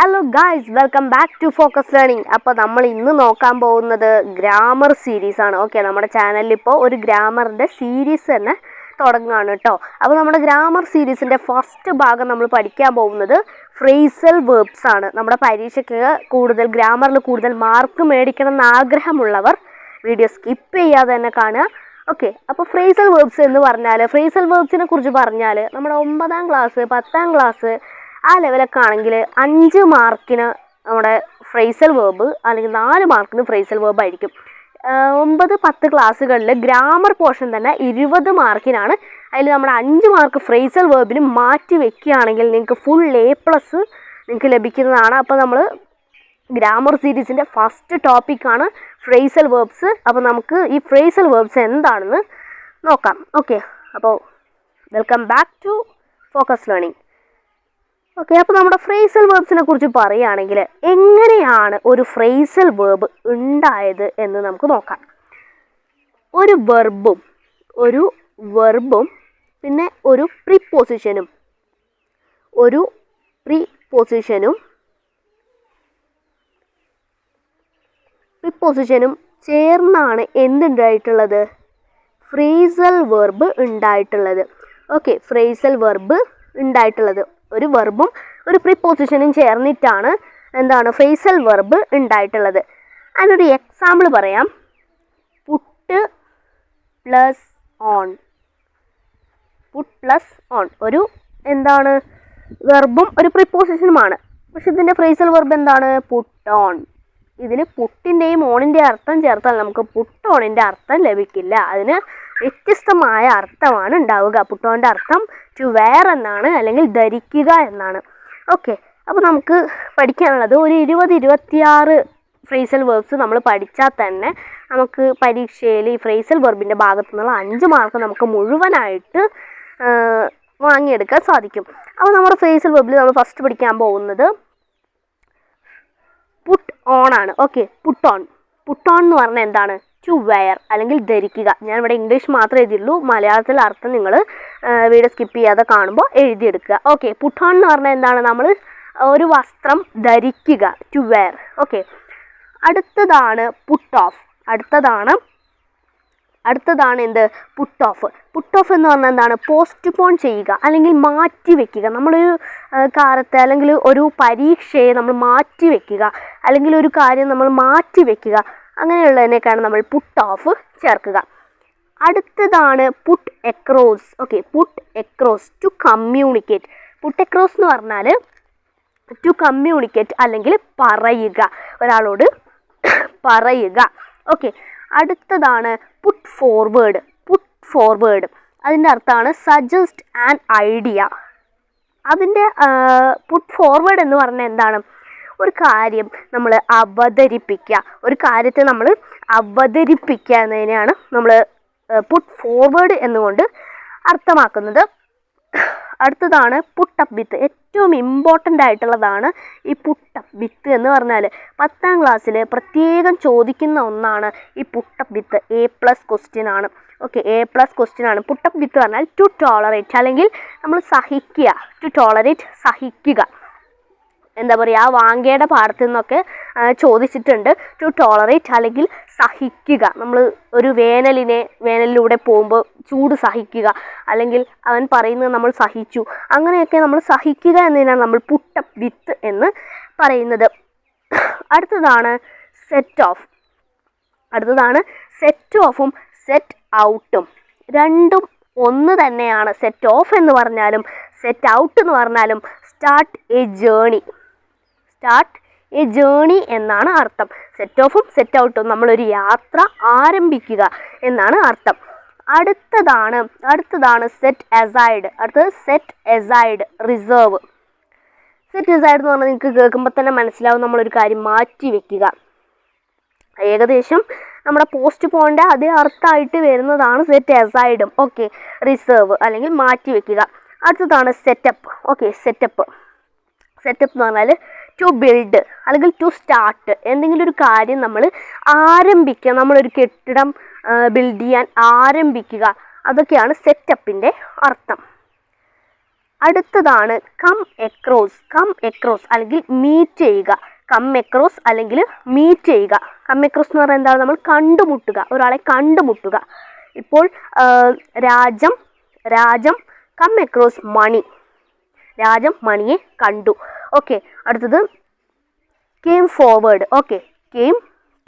Hello guys, welcome back to focus learning. അപ്പോൾ നമ്മൾ ഇന്ന് നോക്കാൻ പോകുന്നത് ഗ്രാമർ സീരീസ് ആണ്. ഓക്കെ, നമ്മുടെ ചാനലിൽ ഇപ്പോൾ ഒരു ഗ്രാമറിൻ്റെ സീരീസ് തന്നെ തുടങ്ങുകയാണ് കേട്ടോ. അപ്പോൾ നമ്മുടെ ഗ്രാമർ സീരീസിൻ്റെ ഫസ്റ്റ് ഭാഗം നമ്മൾ പഠിക്കാൻ പോകുന്നത് ഫ്രേസൽ വേർബ്സ് ആണ്. നമ്മുടെ പരീക്ഷയ്ക്ക് ഗ്രാമറിൽ കൂടുതൽ മാർക്ക് മേടിക്കണം എന്ന് ആഗ്രഹമുള്ളവർ വീഡിയോ സ്കിപ്പ് ചെയ്യാതെ തന്നെ കാണുക. ഓക്കെ, അപ്പോൾ ഫ്രേസൽ വേർബ്സ് എന്ന് പറഞ്ഞാൽ, ഫ്രേസൽ വേർബ്സിനെ കുറിച്ച് പറഞ്ഞാൽ നമ്മുടെ 9ാം ക്ലാസ് 10ാം ക്ലാസ് ആ ലെവലൊക്കെ ആണെങ്കിൽ 5 മാർക്കിന് നമ്മുടെ ഫ്രേസൽ വേർബ് അല്ലെങ്കിൽ 4 മാർക്കിന് ഫ്രേസൽ വേർബ് ആയിരിക്കും. 9, 10 ക്ലാസ്സുകളിൽ ഗ്രാമർ പോർഷൻ തന്നെ 20 മാർക്കിനാണ്. അതിൽ നമ്മൾ 5 മാർക്ക് ഫ്രേസൽ വേർബിന് മാറ്റി വെക്കുകയാണെങ്കിൽ നിങ്ങൾക്ക് ഫുൾ A+ നിങ്ങൾക്ക് ലഭിക്കുന്നതാണ്. അപ്പോൾ നമ്മൾ ഗ്രാമർ സീരീസിൻ്റെ ഫസ്റ്റ് ടോപ്പിക്കാണ് ഫ്രേസൽ വേർബ്സ്. അപ്പോൾ നമുക്ക് ഈ ഫ്രേസൽ വേർബ്സ് എന്താണെന്ന് നോക്കാം. ഓക്കെ, അപ്പോൾ welcome back to focus learning. Okay, അപ്പോൾ നമ്മുടെ ഫ്രേസൽ വേർബ്സിനെ കുറിച്ച് പറയുകയാണെങ്കിൽ എങ്ങനെയാണ് ഒരു ഫ്രേസൽ വേർബ് ഉണ്ടായത് എന്ന് നമുക്ക് നോക്കാം. ഒരു വെർബും പിന്നെ ഒരു പ്രിപ്പോസിഷനും ചേർന്നാണ് എന്തുണ്ടായിട്ടുള്ളത്? ഫ്രേസൽ വേർബ് ഉണ്ടായിട്ടുള്ളത്. ഓക്കെ, ഫ്രേസൽ വേർബ് ഉണ്ടായിട്ടുള്ളത് ഒരു വെർബും ഒരു പ്രിപ്പോസിഷനും ചേർന്നിട്ടാണ് എന്താണ് ഫ്രേസൽ വെർബ് ഉണ്ടായിട്ടുള്ളത്. അതിനൊരു എക്സാമ്പിൾ പറയാം. പുട്ട് പ്ലസ് ഓൺ ഒരു എന്താണ് വെർബും ഒരു പ്രിപ്പോസിഷനുമാണ്. പക്ഷെ ഇതിൻ്റെ ഫ്രേസൽ വെർബ് എന്താണ്? Put on. ഇതിൽ പുട്ടിൻ്റെയും ഓണിൻ്റെയും അർത്ഥം ചേർത്താൽ നമുക്ക് പുട്ട് ഓണിൻ്റെ അർത്ഥം ലഭിക്കില്ല. അതിന് വ്യത്യസ്തമായ അർത്ഥമാണ് ഉണ്ടാവുക. പുട്ടോൻ്റെ അർത്ഥം ടു വെയർ എന്നാണ്, അല്ലെങ്കിൽ ധരിക്കുക എന്നാണ്. ഓക്കെ, അപ്പോൾ നമുക്ക് പഠിക്കാനുള്ളത് ഒരു 20-26 ഫ്രേസൽ വേർബ്സ് നമ്മൾ പഠിച്ചാൽ തന്നെ നമുക്ക് പരീക്ഷയിൽ ഈ ഫ്രേസൽ വെർബിൻ്റെ ഭാഗത്തു നിന്നുള്ള 5 മാർക്ക് നമുക്ക് മുഴുവനായിട്ട് വാങ്ങിയെടുക്കാൻ സാധിക്കും. അപ്പോൾ നമ്മുടെ ഫ്രേസൽ വെർബിൽ നമ്മൾ ഫസ്റ്റ് പഠിക്കാൻ പോകുന്നത് പുട്ട് ഓൺ ആണ്. ഓക്കെ, പുട്ട് ഓൺ എന്ന് പറഞ്ഞാൽ എന്താണ്? ടു വെയർ അല്ലെങ്കിൽ ധരിക്കുക. ഞാൻ ഇവിടെ ഇംഗ്ലീഷ് മാത്രമേ എഴുതിയുള്ളൂ. മലയാളത്തിലെ അർത്ഥം നിങ്ങൾ വീഡിയോ സ്കിപ്പ് ചെയ്യാതെ കാണുമ്പോൾ എഴുതിയെടുക്കുക. ഓക്കെ, പുട്ട് ഓൺ എന്ന് പറഞ്ഞാൽ എന്താണ്? നമ്മൾ ഒരു വസ്ത്രം ധരിക്കുക, ടു വെയർ. ഓക്കെ, അടുത്തതാണ് പുട്ട് ഓഫ്. അടുത്തതാണ് എന്ത്? പുട്ട് ഓഫ് എന്ന് പറഞ്ഞാൽ എന്താണ്? പോസ്റ്റ്പോൺ ചെയ്യുക അല്ലെങ്കിൽ മാറ്റി വെക്കുക. നമ്മളൊരു കാര്യത്തെ അല്ലെങ്കിൽ ഒരു പരീക്ഷയെ നമ്മൾ മാറ്റി വെക്കുക, അല്ലെങ്കിൽ ഒരു കാര്യം നമ്മൾ മാറ്റി വെക്കുക, അങ്ങനെയുള്ളതിനേക്കാണ് നമ്മൾ പുട്ട് ഓഫ് ചേർക്കുക. അടുത്തതാണ് put across. Okay, put across to communicate. Put across എന്ന് പറഞ്ഞാൽ ടു കമ്മ്യൂണിക്കേറ്റ് അല്ലെങ്കിൽ പറയുക, ഒരാളോട് പറയുക. ഓക്കെ, അടുത്തതാണ് പുട്ട് ഫോർവേഡ്. അതിൻ്റെ അർത്ഥമാണ് സജസ്റ്റ് ആൻ ഐഡിയ. അതിൻ്റെ പുട്ട് ഫോർവേഡ് എന്ന് പറഞ്ഞാൽ എന്താണ്? ഒരു കാര്യം നമ്മൾ അവതരിപ്പിക്കുക, ഒരു കാര്യത്തെ നമ്മൾ അവതരിപ്പിക്കുക എന്നതിനെയാണ് നമ്മൾ പുട്ട് ഫോർവേഡ് എന്നുകൊണ്ട് അർത്ഥമാക്കുന്നത്. അടുത്തതാണ് പുട്ട് അപ്പ് വിത്ത്. ഏറ്റവും ഇമ്പോർട്ടൻ്റ് ആയിട്ടുള്ളതാണ് ഈ പുട്ട് അപ്പ് വിത്ത് എന്ന് പറഞ്ഞാൽ. 10ാം ക്ലാസ്സിൽ പ്രത്യേകം ചോദിക്കുന്ന ഒന്നാണ് ഈ put up with. A+ question ആണ്. ഓക്കെ, A+ ക്വസ്റ്റ്യൻ ആണ്. പുട്ട് അപ്പ് വിത്ത് പറഞ്ഞാൽ ടു ടോളറേറ്റ് അല്ലെങ്കിൽ നമ്മൾ സഹിക്കുക, ടു ടോളറേറ്റ് സഹിക്കുക. എന്താ പറയുക, ആ വാങ്കയുടെ പാഠത്തിൽ നിന്നൊക്കെ ചോദിച്ചിട്ടുണ്ട്. ടു ടോളറേറ്റ് അല്ലെങ്കിൽ സഹിക്കുക. നമ്മൾ ഒരു വേനലിലൂടെ പോകുമ്പോൾ ചൂട് സഹിക്കുക, അല്ലെങ്കിൽ അവൻ പറയുന്നത് നമ്മൾ സഹിച്ചു, അങ്ങനെയൊക്കെ നമ്മൾ സഹിക്കുക എന്നതിനാണ് നമ്മൾ പുട്ട് അപ്പ് വിത്ത് എന്ന് പറയുന്നത്. അടുത്തതാണ് സെറ്റ് ഓഫും സെറ്റ് ഔട്ടും. രണ്ടും ഒന്ന് തന്നെയാണ്. സെറ്റ് ഓഫ് എന്ന് പറഞ്ഞാലും സെറ്റ് ഔട്ട് എന്ന് പറഞ്ഞാലും സ്റ്റാർട്ട് എ ജേണി എന്നാണ് അർത്ഥം. സെറ്റ് ഓഫും സെറ്റ് ഔട്ടും നമ്മളൊരു യാത്ര ആരംഭിക്കുക എന്നാണ് അർത്ഥം. അടുത്തതാണ് set aside. Set aside reserve. Set aside എന്ന് പറഞ്ഞാൽ നിങ്ങൾക്ക് കേൾക്കുമ്പോൾ തന്നെ മനസ്സിലാവും, നമ്മളൊരു കാര്യം മാറ്റി വെക്കുക. ഏകദേശം നമ്മുടെ പോസ്റ്റ് പോയിൻ്റെ അതേ അർത്ഥമായിട്ട് വരുന്നതാണ് സെറ്റ് എസൈഡും. ഓക്കെ, റിസർവ് അല്ലെങ്കിൽ മാറ്റി വെക്കുക. അടുത്തതാണ് സെറ്റപ്പ്. ഓക്കെ, സെറ്റപ്പ് എന്ന് പറഞ്ഞാൽ ടു ബിൽഡ് അല്ലെങ്കിൽ ടു സ്റ്റാർട്ട്. എന്തെങ്കിലും ഒരു കാര്യം നമ്മൾ ആരംഭിക്കുക, നമ്മളൊരു കെട്ടിടം ബിൽഡ് ചെയ്യാൻ ആരംഭിക്കുക, അതൊക്കെയാണ് സെറ്റപ്പിൻ്റെ അർത്ഥം. അടുത്തതാണ് കം എക്രോസ് അല്ലെങ്കിൽ മീറ്റ് ചെയ്യുക. കം എക്രോസ് അല്ലെങ്കിൽ മീറ്റ് ചെയ്യുക. കം എക്രോസ് എന്ന് പറഞ്ഞാൽ എന്താണ്? നമ്മൾ കണ്ടുമുട്ടുക, ഒരാളെ കണ്ടുമുട്ടുക. ഇപ്പോൾ രാജം കം എക്രോസ് മണി, രാജം മണിയെ കണ്ടു. ഓക്കെ, അടുത്തത് came forward. Okay,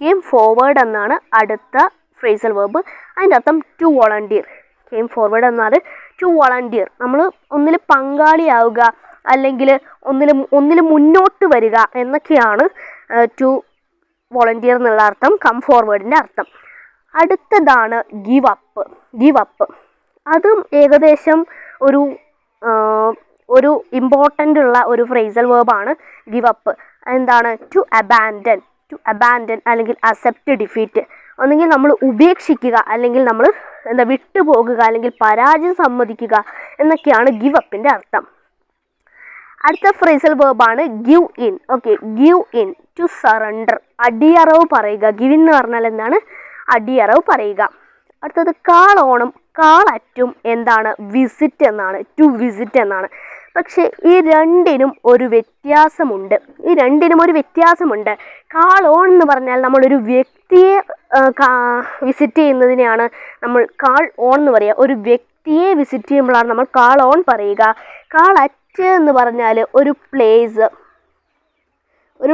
came forward എന്നാണ് അടുത്ത ഫ്രേസൽ വെർബ്. അതിൻ്റെ അർത്ഥം ടു വോളണ്ടിയർ. കെയിം ഫോർവേഡ് എന്നാൽ ടു വോളണ്ടിയർ, നമ്മൾ ഒന്നിൽ പങ്കാളിയാവുക അല്ലെങ്കിൽ ഒന്നിൽ മുന്നോട്ട് വരിക എന്നൊക്കെയാണ് ടു വോളണ്ടിയർ എന്നുള്ള അർത്ഥം, കം ഫോർവേഡിൻ്റെ അർത്ഥം. അടുത്തതാണ് ഗിവ് അപ്പ്. അതും ഏകദേശം ഒരു ഇമ്പോർട്ടൻ്റ് ഉള്ള ഒരു ഫ്രേസൽ വേർബാണ് ഗിവ് അപ്പ്. എന്താണ്? ടു അബാൻഡൻ അല്ലെങ്കിൽ അക്സെപ്റ്റ് ഡിഫീറ്റ്. ഒന്നെങ്കിൽ നമ്മൾ ഉപേക്ഷിക്കുക, അല്ലെങ്കിൽ നമ്മൾ വിട്ടുപോകുക, അല്ലെങ്കിൽ പരാജയം സമ്മതിക്കുക എന്നൊക്കെയാണ് ഗിവ് അപ്പിൻ്റെ അർത്ഥം. അടുത്ത ഫ്രേസൽ വേർബാണ് give in. Okay, give in, to surrender, അടിയറവ് പറയുക. ഗിവ് എന്ന് പറഞ്ഞാൽ എന്താണ്? അടിയറവ് പറയുക. അടുത്തത് കാൾ ഓണും കാൾ അറ്റും എന്താണ്? വിസിറ്റ് എന്നാണ്, ടു വിസിറ്റ് എന്നാണ്. പക്ഷേ ഈ രണ്ടിനും ഒരു വ്യത്യാസമുണ്ട്. കാൾ ഓൺ എന്ന് പറഞ്ഞാൽ നമ്മളൊരു വ്യക്തിയെ വിസിറ്റ് ചെയ്യുന്നതിനെയാണ് നമ്മൾ കാൾ ഓൺ എന്ന് പറയുക. ഒരു വ്യക്തിയെ വിസിറ്റ് ചെയ്യുമ്പോഴാണ് നമ്മൾ കാൾ ഓൺ പറയുക. കാൾ അറ്റ് എന്ന് പറഞ്ഞാൽ ഒരു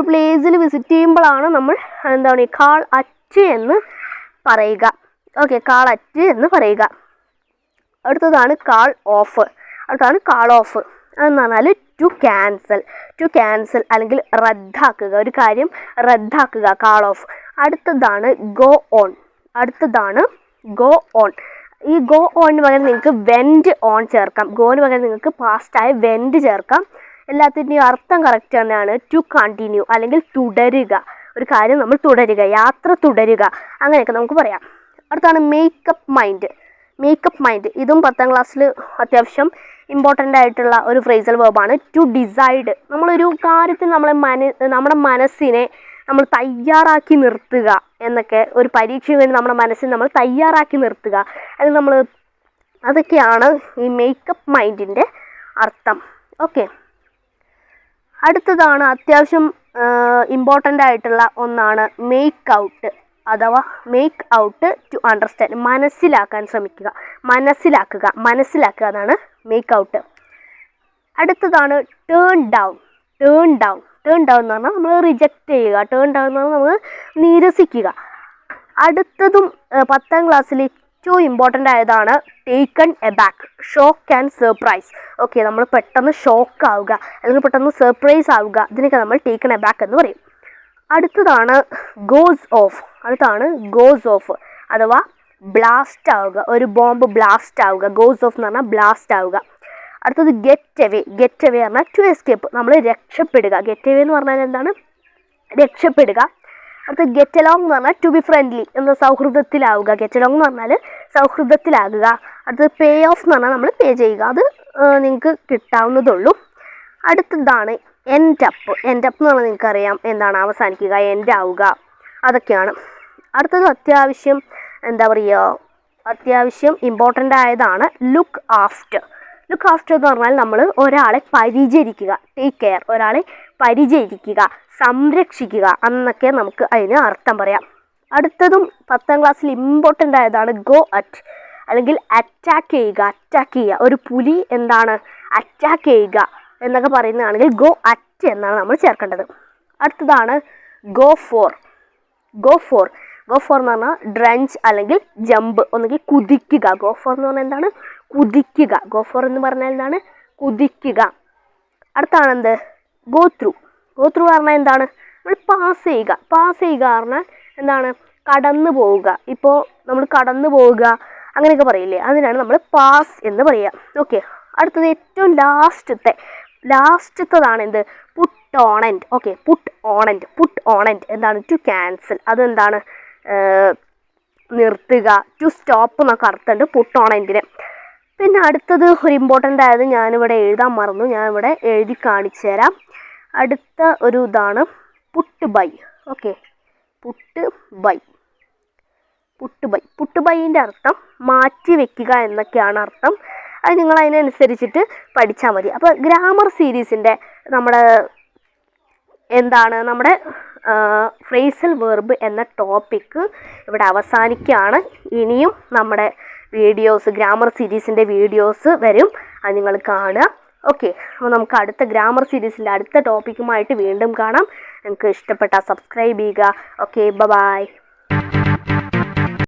പ്ലേസിൽ വിസിറ്റ് ചെയ്യുമ്പോഴാണ് നമ്മൾ കാൾ അറ്റ് എന്ന് പറയുക. ഓക്കെ, കാൾ അറ്റ് എന്ന് പറയുക. അടുത്തതാണ് കാൾ ഓഫ്. അതെന്ന് പറഞ്ഞാൽ ടു ക്യാൻസൽ അല്ലെങ്കിൽ റദ്ദാക്കുക, ഒരു കാര്യം റദ്ദാക്കുക, കാൾ ഓഫ്. അടുത്തതാണ് ഗോ ഓൺ. ഈ ഗോ ഓണിന് പകരം നിങ്ങൾക്ക് വെൻറ്റ് ഓൺ ചേർക്കാം. ഗോന് പകരം നിങ്ങൾക്ക് പാസ്റ്റായ വെൻറ്റ് ചേർക്കാം. എല്ലാത്തിൻ്റെയും അർത്ഥം കറക്റ്റ് തന്നെയാണ്. ടു കണ്ടിന്യൂ അല്ലെങ്കിൽ തുടരുക, ഒരു കാര്യം നമ്മൾ തുടരുക, യാത്ര തുടരുക, അങ്ങനെയൊക്കെ നമുക്ക് പറയാം. അടുത്താണ് മേക്കപ്പ് മൈൻഡ്. ഇതും 10ാം ക്ലാസ്സിൽ അത്യാവശ്യം ഇമ്പോർട്ടൻ്റ് ആയിട്ടുള്ള ഒരു ഫ്രേസൽ വേർബാണ്. ടു ഡിസൈഡ്, നമ്മളൊരു കാര്യത്തിൽ നമ്മുടെ മനസ്സിനെ നമ്മൾ തയ്യാറാക്കി നിർത്തുക എന്നൊക്കെ. ഒരു പരീക്ഷയ്ക്ക് വേണ്ടി നമ്മുടെ മനസ്സിനെ നമ്മൾ തയ്യാറാക്കി നിർത്തുക, അല്ലെങ്കിൽ അതൊക്കെയാണ് ഈ മേക്കപ്പ് മൈൻഡിൻ്റെ അർത്ഥം. ഓക്കെ, അടുത്തതാണ് അത്യാവശ്യം ഇമ്പോർട്ടൻ്റ് ആയിട്ടുള്ള ഒന്നാണ് മേക്ക് ഔട്ട് ടു അണ്ടർസ്റ്റാൻഡ്, മനസ്സിലാക്കാൻ ശ്രമിക്കുക, മനസ്സിലാക്കുക അതാണ് മേക്ക് ഔട്ട്. അടുത്തതാണ് ടേൺ ഡൗൺ എന്ന് പറഞ്ഞാൽ നമ്മൾ റിജക്റ്റ് ചെയ്യുക. ടേൺ ഡൗൺ എന്ന് പറഞ്ഞാൽ നമ്മൾ നിരസിക്കുക. അടുത്തതും 10ാം ക്ലാസ്സിൽ ഏറ്റവും ഇമ്പോർട്ടൻ്റ് ആയതാണ് taken aback, shock and surprise. Okay, നമ്മൾ പെട്ടെന്ന് ഷോക്ക് ആവുക അല്ലെങ്കിൽ പെട്ടെന്ന് സർപ്രൈസ് ആവുക, ഇതിനൊക്കെ നമ്മൾ ടേക്കൺ എബാക്ക് എന്ന് പറയും. അടുത്തതാണ് ഗോസ് ഓഫ് അഥവാ ബ്ലാസ്റ്റ് ആവുക, ഒരു ബോംബ് ബ്ലാസ്റ്റ് ആവുക. ഗോസ് ഓഫ് എന്ന് പറഞ്ഞാൽ ബ്ലാസ്റ്റ് ആവുക. അടുത്തത് ഗെറ്റ് അവേ പറഞ്ഞാൽ ടു എസ്കേപ്പ്, നമ്മൾ രക്ഷപ്പെടുക. ഗെറ്റ് അവേ എന്ന് പറഞ്ഞാൽ എന്താണ്? രക്ഷപ്പെടുക. അടുത്തത് ഗെറ്റ് അലോങ് എന്ന് പറഞ്ഞാൽ ടു ബി ഫ്രണ്ട്ലി, എന്താ സൗഹൃദത്തിലാവുക. ഗെറ്റ് അലോങ് എന്ന് പറഞ്ഞാൽ സൗഹൃദത്തിലാകുക. അടുത്തത് പേ ഓഫ് എന്ന് പറഞ്ഞാൽ നമ്മൾ പേ ചെയ്യുക, അത് നിങ്ങൾക്ക് കിട്ടാവുന്നതുള്ളൂ. അടുത്തതാണ് എൻഡ് അപ്പ് എന്ന് പറഞ്ഞാൽ നിങ്ങൾക്കറിയാം എന്താണ്? അവസാനിക്കുക, എൻഡ് ആവുക, അതൊക്കെയാണ്. അടുത്തത് അത്യാവശ്യം ഇമ്പോർട്ടൻ്റ് ആയതാണ് ലുക്ക് ആഫ്റ്റർ എന്ന് പറഞ്ഞാൽ നമ്മൾ ഒരാളെ പരിചരിക്കുക, ടേക്ക് കെയർ, ഒരാളെ പരിചരിക്കുക, സംരക്ഷിക്കുക എന്നൊക്കെ നമുക്ക് അതിന് അർത്ഥം പറയാം. അടുത്തതും 10ാം ക്ലാസ്സിൽ ഇമ്പോർട്ടൻ്റ് ആയതാണ് ഗോ അറ്റ് അല്ലെങ്കിൽ അറ്റാക്ക് ചെയ്യുക. ഒരു പുലി അറ്റാക്ക് ചെയ്യുക എന്നൊക്കെ പറയുന്നതാണെങ്കിൽ ഗോ അറ്റ് എന്നാണ് നമ്മൾ ചേർക്കേണ്ടത്. അടുത്തതാണ് ഗോ ഫോർ എന്ന് പറഞ്ഞാൽ ഡ്രഞ്ച് അല്ലെങ്കിൽ ജമ്പ്, ഒന്നുകിൽ കുതിക്കുക. ഗോ ഫോർ എന്ന് പറഞ്ഞാൽ എന്താണ്? കുതിക്കുക. കുതിക്കുക. അടുത്താണ് ഗോ ത്രൂ പറഞ്ഞാൽ എന്താണ്? നമ്മൾ പാസ് ചെയ്യുക പറഞ്ഞാൽ എന്താണ്? കടന്നു പോവുക. ഇപ്പോൾ നമ്മൾ കടന്നു പോവുക അങ്ങനെയൊക്കെ പറയില്ലേ, അതിനാണ് നമ്മൾ പാസ് എന്ന് പറയുക. ഓക്കെ, അടുത്തത് ഏറ്റവും ലാസ്റ്റത്തതാണ് എന്ത്? Put on end. Okay, put on end എന്താണ്? ടു ക്യാൻസൽ, അതെന്താണ്? നിർത്തുക. ടു സ്റ്റോപ്പ് എന്നൊക്കെ അർത്ഥമുണ്ട് പുട്ട് ഓൺ എൻഡിന്. പിന്നെ അടുത്തത് ഒരു ഇമ്പോർട്ടൻ്റ് ആയത് ഞാനിവിടെ എഴുതാൻ മറന്നു, ഞാനിവിടെ എഴുതി കാണിച്ചു തരാം. അടുത്ത ഒരു ഇതാണ് പുട്ട് ബൈ. ഓക്കെ, പുട്ട് ബൈൻ്റെ അർത്ഥം മാറ്റി വെക്കുക എന്നൊക്കെയാണ് അർത്ഥം. അത് നിങ്ങൾ അതിനനുസരിച്ചിട്ട് പഠിച്ചാൽ മതി. അപ്പോൾ ഗ്രാമർ സീരീസിൻ്റെ നമ്മുടെ നമ്മുടെ ഫ്രേസൽ വെർബ് എന്ന ടോപ്പിക്ക് ഇവിടെ അവസാനിക്കുകയാണ്. ഇനിയും നമ്മുടെ വീഡിയോസ്, ഗ്രാമർ സീരീസിൻ്റെ വീഡിയോസ് വരും, അത് നിങ്ങൾ കാണുക. ഓക്കെ, അപ്പോൾ നമുക്ക് അടുത്ത ഗ്രാമർ സീരീസിൻ്റെ അടുത്ത ടോപ്പിക്കുമായിട്ട് വീണ്ടും കാണാം. നിങ്ങൾക്ക് ഇഷ്ടപ്പെട്ടാൽ സബ്സ്ക്രൈബ് ചെയ്യുക. Okay, by.